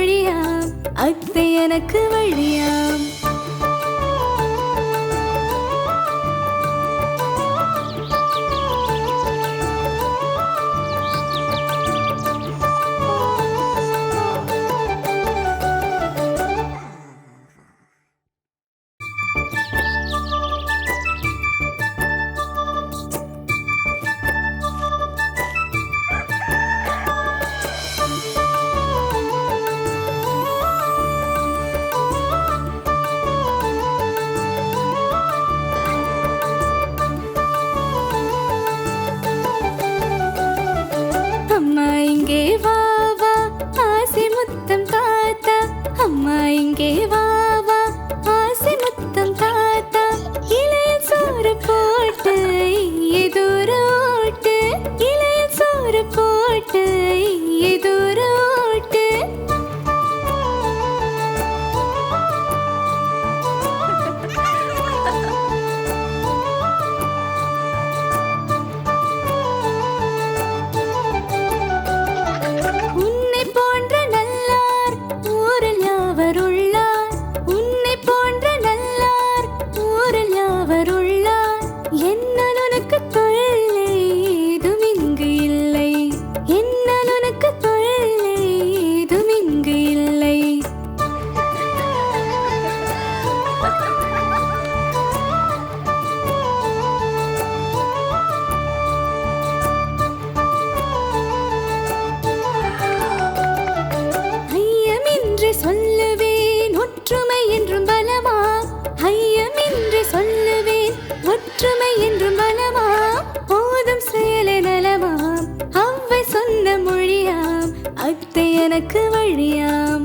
மொழியாம், அத்தை எனக்கு வழியாம். அம்மா இங்கே வா வா, ஆசை முத்தம் தாத்தா. அம்மா இங்கே வா வா, ஆசை முத்தம் தாத்தா. இலையில் சோறு போட்டு எதோரோட்டு, இலையில் சோறு போட்டு எதோரோட்டு. உன்னை போன்ற நல்லார் ஊரில் யாவர் உள்ளார், உன்னை போன்ற நல்லார் ஊரில் யாவர் உள்ளார். என்னால் உனக்கு தொல்லை ஏதும் இங்கு இல்லை, என்னால் உனக்கு தொல்லை ஏதும் இங்கு இல்லை. ஐயமின்றி சொல்லுவேன் ஒற்றுமை என்றும் பலமா, ஐயமின்றி சொல்லுவேன் ஒற்றுமை என்றும் பலமா. போதும் செயலே நலமாம், அவ்வை சொன்ன மொழியாம், அத்தை எனக்கு வழியாம்.